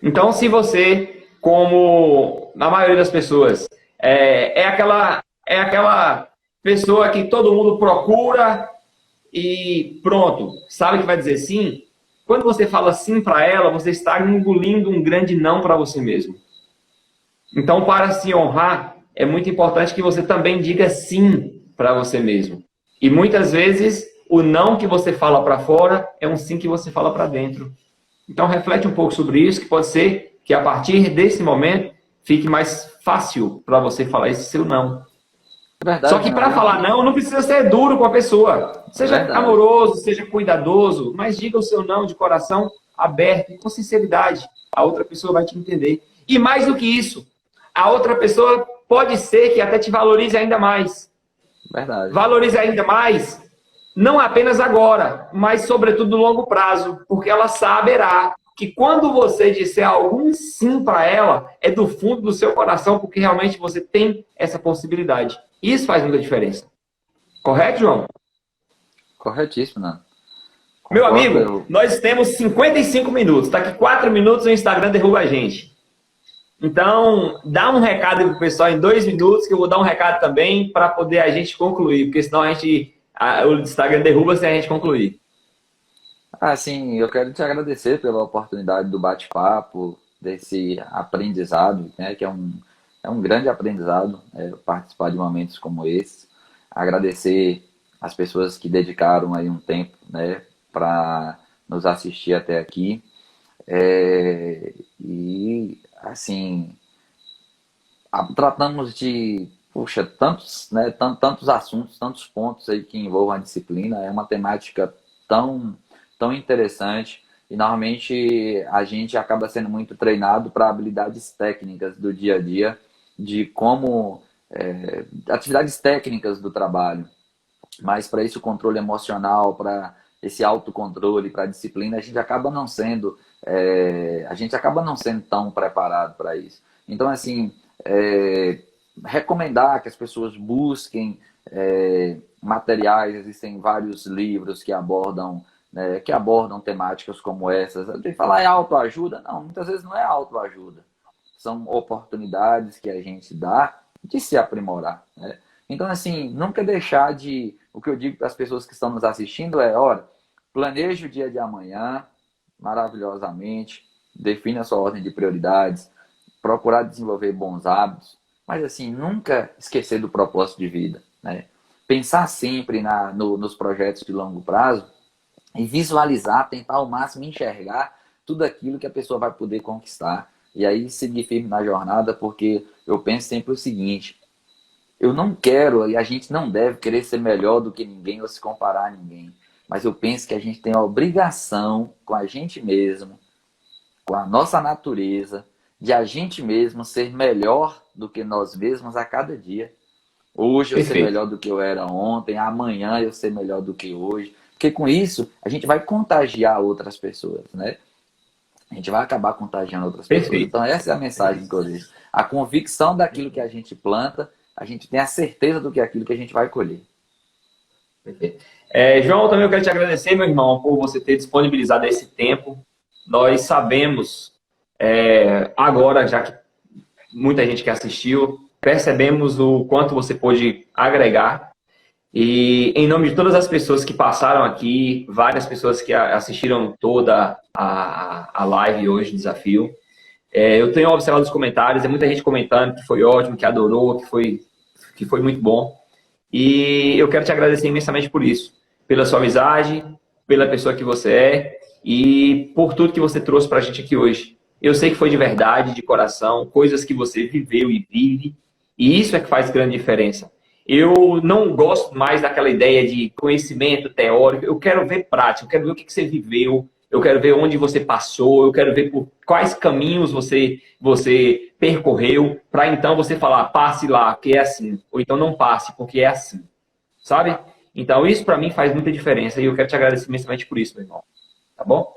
Então, se você, como na maioria das pessoas, é aquela pessoa que todo mundo procura e pronto, sabe que vai dizer sim, quando você fala sim para ela, você está engolindo um grande não para você mesmo. Então, para se honrar, é muito importante que você também diga sim para você mesmo. E muitas vezes, o não que você fala para fora é um sim que você fala para dentro. Então, reflete um pouco sobre isso, que pode ser que a partir desse momento fique mais fácil para você falar esse seu não. Verdade, só que para falar não precisa ser duro com a pessoa. Seja amoroso, seja cuidadoso, mas diga o seu não de coração aberto e com sinceridade. A outra pessoa vai te entender. E mais do que isso, a outra pessoa pode ser que até te valorize ainda mais. Verdade. Valorize ainda mais, não apenas agora, mas sobretudo no longo prazo, porque ela saberá que quando você disser algum sim para ela, é do fundo do seu coração, porque realmente você tem essa possibilidade. Isso faz muita diferença. Correto, João? Corretíssimo, Nando. Meu amigo, nós temos 55 minutos. Daqui 4 minutos o Instagram derruba a gente. Então, dá um recado pro pessoal em 2 minutos, que eu vou dar um recado também para poder a gente concluir, porque senão o Instagram derruba se a gente concluir. Sim, eu quero te agradecer pela oportunidade do bate-papo, desse aprendizado, né, que é um grande aprendizado participar de momentos como esse. Agradecer as pessoas que dedicaram aí um tempo, né, para nos assistir até aqui. E, assim, tratamos de, tantos assuntos, tantos pontos aí que envolvam a disciplina. É uma temática tão interessante e normalmente a gente acaba sendo muito treinado para habilidades técnicas do dia a dia, de como atividades técnicas do trabalho, mas para esse controle emocional, para esse autocontrole, para a disciplina, a gente acaba não sendo tão preparado para isso. Então, assim, recomendar que as pessoas busquem materiais. Existem vários livros que abordam, né, temáticas como essas. De falar em autoajuda, não, muitas vezes não é autoajuda. São oportunidades que a gente dá de se aprimorar, né? Então, assim, nunca deixar de... O que eu digo para as pessoas que estão nos assistindo é, olha, planeje o dia de amanhã maravilhosamente, defina a sua ordem de prioridades, procurar desenvolver bons hábitos, mas, assim, nunca esquecer do propósito de vida, né? Pensar sempre nos projetos de longo prazo e visualizar, tentar ao máximo enxergar tudo aquilo que a pessoa vai poder conquistar. E aí seguir firme na jornada, porque eu penso sempre o seguinte: eu não quero, e a gente não deve querer ser melhor do que ninguém ou se comparar a ninguém. Mas eu penso que a gente tem a obrigação com a gente mesmo, com a nossa natureza, de a gente mesmo ser melhor do que nós mesmos a cada dia. Hoje eu ser melhor do que eu era ontem, amanhã eu ser melhor do que hoje. Porque com isso a gente vai contagiar outras pessoas, né? A gente vai acabar contagiando outras pessoas. Então essa é a mensagem que eu deixo. A convicção daquilo que a gente planta, a gente tem a certeza do que é aquilo que a gente vai colher. Perfeito. João, também eu quero te agradecer, meu irmão, por você ter disponibilizado esse tempo. Nós sabemos, agora, já que muita gente que assistiu, percebemos o quanto você pôde agregar. E em nome de todas as pessoas que passaram aqui, várias pessoas que assistiram toda a live hoje, desafio, eu tenho observado os comentários, muita gente comentando que foi ótimo, que adorou, que foi muito bom. E eu quero te agradecer imensamente por isso, pela sua amizade, pela pessoa que você é e por tudo que você trouxe para a gente aqui hoje. Eu sei que foi de verdade, de coração, coisas que você viveu e vive, e isso é que faz grande diferença. Eu não gosto mais daquela ideia de conhecimento teórico, eu quero ver prática, eu quero ver o que você viveu, eu quero ver onde você passou, eu quero ver por quais caminhos você percorreu, para então você falar, passe lá, que é assim, ou então não passe, porque é assim, sabe? Então isso para mim faz muita diferença e eu quero te agradecer imensamente por isso, meu irmão. Tá bom?